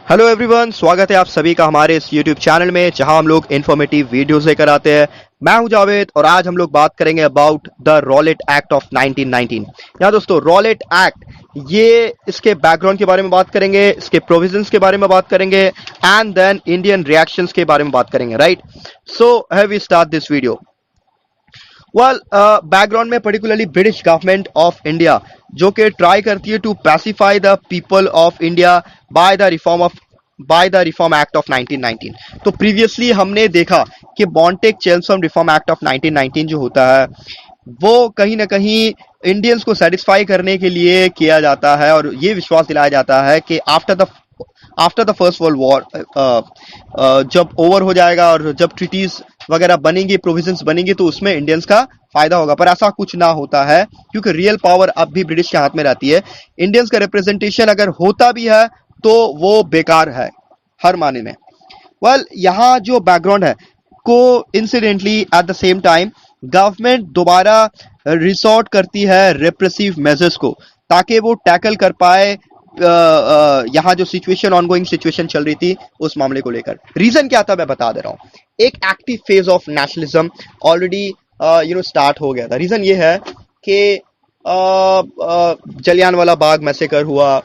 Hello everyone, स्वागत है आप सभी का हमारे इस यूट्यूब चैनल में जहां हम लोग इन्फॉर्मेटिव वीडियोस लेकर आते हैं। मैं हूं जावेद और आज हम लोग बात करेंगे about the Rowlatt act of 1919। यहाँ दोस्तों रॉलेट एक्ट, ये इसके बैकग्राउंड के बारे में बात करेंगे, इसके प्रोविजंस के बारे में बात करेंगे एंड देन इंडियन रिएक्शंस के बारे में बात करेंगे। Right, so have we start this video. Background में particularly British government of India जो कि ट्राई करती है to pacify the people of India by the reform act of 1919। तो प्रीवियसली हमने देखा कि मॉन्टेक-चेल्मस्फोर्ड रिफॉर्म एक्ट ऑफ 1919 जो होता है वो कहीं ना कहीं इंडियंस को सेटिस्फाई करने के लिए किया जाता है और ये विश्वास दिलाया जाता है कि after the first world war जब ओवर हो जाएगा और जब ट्रीटीज वगैरह बनेंगे, प्रोविजंस बनेंगे, तो उसमें इंडियंस का फायदा होगा। पर ऐसा कुछ ना होता है क्योंकि रियल पावर अब भी ब्रिटिश के हाथ में रहती है। इंडियंस का रिप्रेजेंटेशन अगर होता भी है तो वो बेकार है हर माने में। यहाँ जो बैकग्राउंड है, को incidentally at the same time government दोबारा रिसोर्ट करती है रिप्रेसिव मेजर्स को ताकि वो टैकल कर पाए यहाँ जो सिचुएशन, ऑनगोइंग सिचुएशन चल रही थी उस मामले को लेकर। रीजन क्या था मैं बता दे रहा हूँ। एक active phase of nationalism already start हो गया था। रीजन ये है कि जलियांवाला बाग मैसेकर हुआ,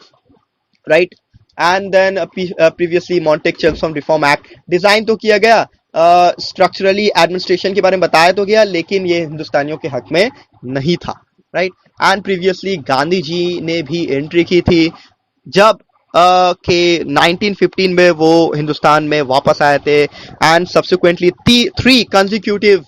right, and then previously Montagu Chelmsford reform act design तो किया गया, स्ट्रक्चरली एडमिनिस्ट्रेशन के बारे में बताया तो गया, लेकिन ये हिंदुस्तानियों के हक में नहीं था। Right, and previously Gandhi ji ने भी एंट्री की थी जब के 1915 में वो हिंदुस्तान में वापस आए थे and subsequently 3 consecutive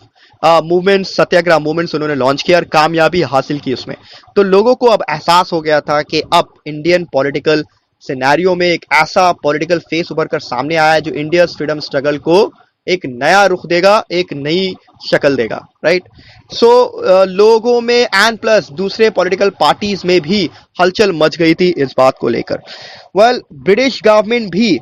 movements, Satyagraha movements उन्होंने लॉन्च किया और कामयाबी हासिल की उसमें। तो लोगों को अब एहसास हो गया था कि अब इंडियन पॉलिटिकल सिनेरियो में एक ऐसा पॉलिटिकल फेस उभर कर सामने आया है जो इंडिया फ्रीडम स्ट्रगल को एक नया रुख देगा, एक नई शक्ल देगा। राइट, सो लोगों में एंड प्लस दूसरे पॉलिटिकल पार्टीज में भी हलचल मच गई थी इस बात को लेकर। ब्रिटिश गवर्नमेंट भी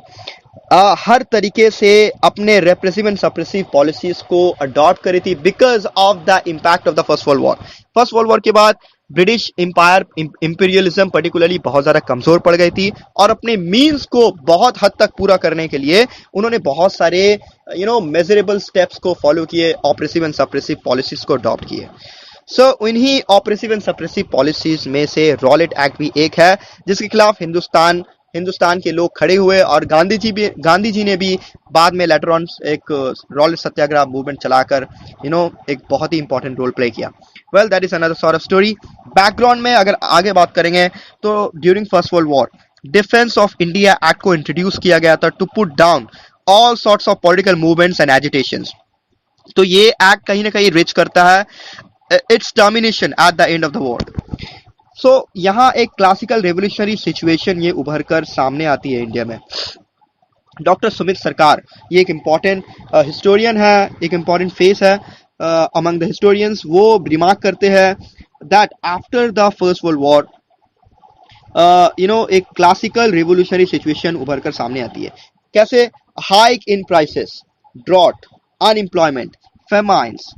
हर तरीके से अपने रेप्रेसिव एंड सप्रेसिव पॉलिसीज को अडॉप्ट करी थी because of the impact of the first world war. First world war के बाद ब्रिटिश इंपीरियलिज्म पर्टिकुलरली बहुत ज्यादा कमजोर पड़ गई थी और अपने मीन्स को बहुत हद तक पूरा करने के लिए उन्होंने बहुत सारे मेजरेबल स्टेप्स को फॉलो किए, ऑपरेसिव एंड सप्रेसिव पॉलिसीज को अडॉप्ट किए। सो इन्हीं ऑपरेसिव एंड सप्रेसिव पॉलिसीज में से रॉलेट एक्ट भी एक है जिसके खिलाफ हिंदुस्तान के लोग खड़े हुए और गांधी जी ने भी बाद में लेटर ऑन एक रॉलेट सत्याग्रह मूवमेंट चलाकर एक बहुत ही इंपॉर्टेंट रोल प्ले किया। That is another sort of story. Background में अगर आगे बात करेंगे तो during first world war defence of India act को इंट्रोड्यूस किया गया था to put down all sorts of political movements and agitations. तो ये एक्ट कहीं ना कहीं रिच करता है its termination at the end of the war. सो यहाँ एक क्लासिकल रेवोल्यूशनरी सिचुएशन ये उभर कर सामने आती है इंडिया में। डॉक्टर सुमित सरकार ये एक इम्पॉर्टेंट हिस्टोरियन है, एक इम्पॉर्टेंट फेस है अमंग द हिस्टोरियंस। वो रिमार्क करते हैं that after the first world war एक क्लासिकल रेवोल्यूशनरी सिचुएशन उभर कर सामने आती है। कैसे? Hike in prices, drought, unemployment, famines,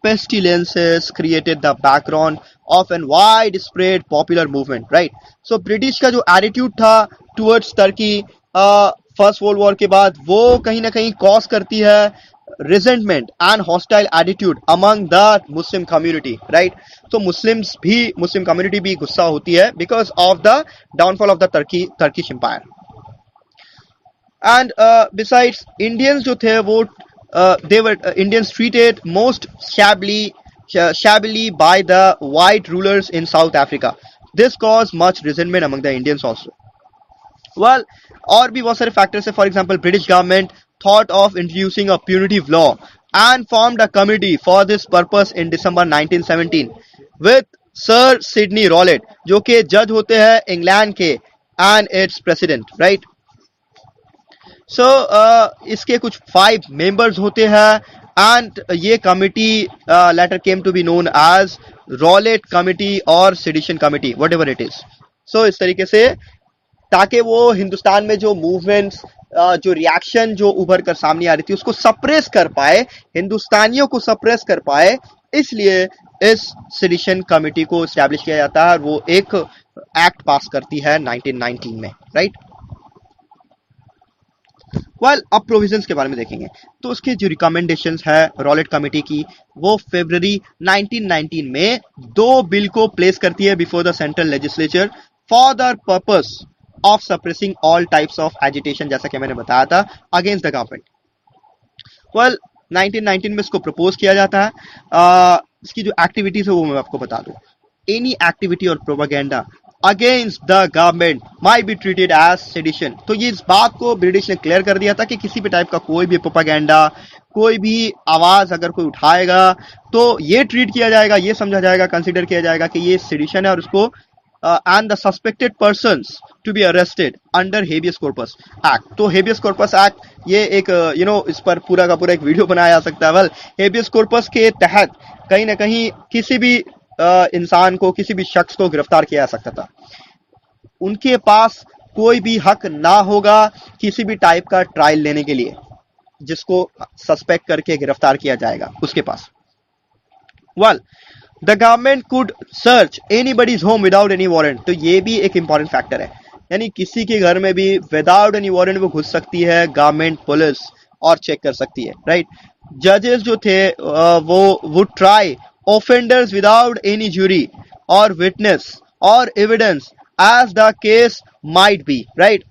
pestilences created the background of an widespread popular movement, right? So British का जो एटीट्यूड था towards Turkey first world war के बाद वो कहीं ना कहीं कॉज करती है resentment and hostile attitude among the Muslim community. Right, तो मुस्लिम कम्युनिटी भी गुस्सा होती है because of the downfall of the Turkish empire. And besides Indians जो थे वो Indians treated most shabbily by the white rulers in South Africa. This caused much resentment among the Indians also. और भी बहुत सारे फैक्टर्स है। For example British government thought of introducing a punitive law and formed a committee for this purpose in December 1917 with Sir Sidney Rowlett जो कि जज होते हैं इंग्लैंड के and its president, right? सो इसके कुछ 5 मेंबर्स होते हैं एंड ये committee later came to be known as Rowlatt committee और sedition committee, whatever it is. So इस तरीके से ताकि वो हिंदुस्तान में जो मूवमेंट्स, जो रिएक्शन जो उभर कर सामने आ रही थी उसको सप्रेस कर पाए, हिंदुस्तानियों को सप्रेस कर पाए, इसलिए इस सेडिशन कमिटी को एस्टैब्लिश किया जाता है और वो एक एक्ट पास करती है 1919 में। राइट, वेल अब प्रोविजंस के बारे में देखेंगे तो उसकी जो रिकमेंडेशंस है रॉलेट कमेटी की वो फरवरी 1919 में 2 बिल को प्लेस करती है before the central legislature for the purpose of suppressing all types of agitation, जैसा कि मैंने बताया था, अगेंस्ट द गवर्नमेंट। वेल 1919 में इसको प्रपोज किया जाता है। इसकी जो एक्टिविटीज है वो मैं आपको बता दूं। एनी एक्टिविटी और propaganda against the government might be treated as sedition. तो ये इस बात को ब्रिटिश ने क्लियर कर दिया था कि किसी भी टाइप का कोई भी प्रोपागेंडा, कोई भी आवाज अगर कोई उठाएगा तो ये ट्रीट किया जाएगा, ये समझा जाएगा, कंसिडर किया जाएगा कि ये सेडिशन है और उसको and the suspected persons to be arrested under habeas corpus act। तो habeas corpus act ये एक इस पर पूरा का पूरा एक वीडियो बनाया जा सकता है। वेल habeas corpus के तहत कहीं ना कहीं किसी भी इंसान को, किसी भी शख्स को गिरफ्तार किया जा सकता था। उनके पास कोई भी हक ना होगा किसी भी टाइप का ट्रायल लेने के लिए, जिसको सस्पेक्ट करके गिरफ्तार किया जाएगा उसके पास। Well the government could search anybody's home without any warrant. तो ये भी एक इंपॉर्टेंट फैक्टर है, यानी किसी के घर में भी विदाउट एनी वारंट वो घुस सकती है गवर्नमेंट पुलिस और चेक कर सकती है, राइट। जजेस जो थे वो would try offenders without any jury और विटनेस और evidence as the case might be, right.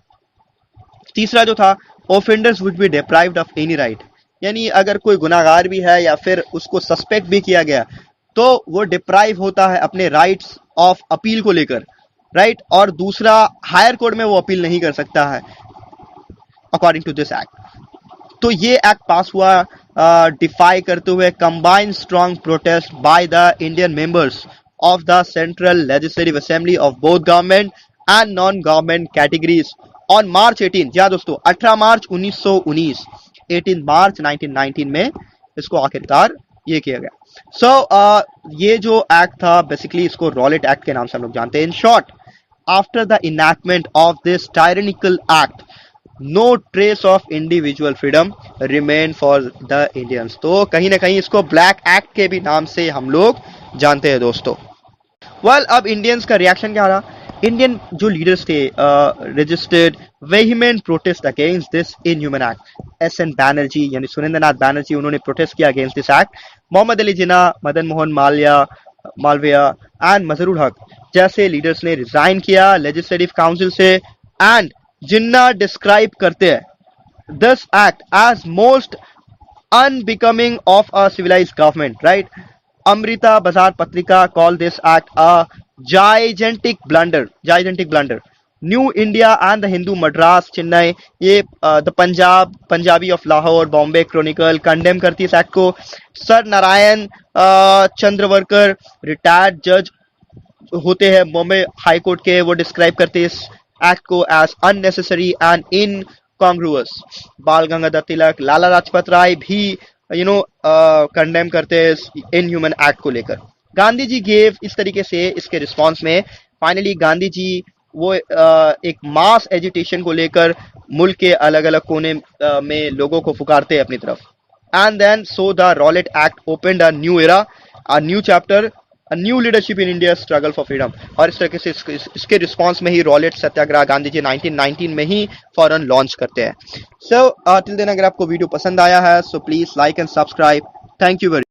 तीसरा जो था, offenders would be deprived of any right, यानी अगर कोई गुनाहगार भी है या फिर उसको सस्पेक्ट भी किया गया तो वो डिप्राइव होता है अपने राइट्स ऑफ अपील को लेकर, राइट। और दूसरा, हायर कोर्ट में वो अपील नहीं कर सकता है अकॉर्डिंग टू दिस एक्ट। तो ये एक्ट पास हुआ डिफाई करते हुए combined strong protest by the Indian members of the central legislative assembly of both government and non government categories on March 18। जी दोस्तों, 18 मार्च 1919, 18 मार्च 1919 में इसको आखिरकार ये किया गया। ये जो एक्ट था बेसिकली इसको रॉलेट एक्ट के नाम से हम लोग जानते हैं। In short, after the enactment of this tyrannical act no trace of individual freedom remain for the Indians. तो कहीं ना कहीं इसको ब्लैक एक्ट के भी नाम से हम लोग जानते हैं दोस्तों। वेल अब इंडियंस का रिएक्शन क्या रहा? इंडियन जो लीडर्स थे registered vehement protest against this inhuman act. S N. Banerjee यानी सुरेंद्र नाथ बैनर्जी, उन्होंने प्रोटेस्ट किया against this act. Mohammad Ali Jinnah, Madan Mohan Malaviya and Mazharul Haq जैसे लीडर्स ने रिजाइन किया लेजिस्लेटिव काउंसिल से। एंड जिन्ना डिस्क्राइब करते हैं this act as most unbecoming of a civilized government, right. Amrita Bazar Patrika call this act a gigantic blunder। New India and the Hindu Madras Chennai, ये the Punjabi of Lahore, Bombay Chronicle condemn करती है इस एक्ट को। सर नारायण चंद्रवर्कर रिटायर्ड जज होते हैं बॉम्बे हाई कोर्ट के, वो डिस्क्राइब करते हैं इस एक्ट को एज अननेसेसरी एंड इनकॉन्ग्रुअस। बाल गंगाधर तिलक, लाला लाजपत राय भी कंडेम करते हैं इस इनह्यूमन एक्ट को लेकर। गांधी जी गेव इस तरीके से इसके रिस्पांस में फाइनली गांधी जी वो एक मास एजिटेशन को लेकर मुल्क के अलग अलग कोने में लोगों को पुकारते हैं अपनी तरफ। And then so the Rowlatt act opened a new era, a new chapter, a new leadership in India struggle for freedom. और इस तरीके से इसके रिस्पांस में ही रॉलेट सत्याग्रह गांधी जी 1919 में ही फौरन लॉन्च करते हैं। सो टिल देन अगर आपको वीडियो पसंद आया है so please like and subscribe. Thank you very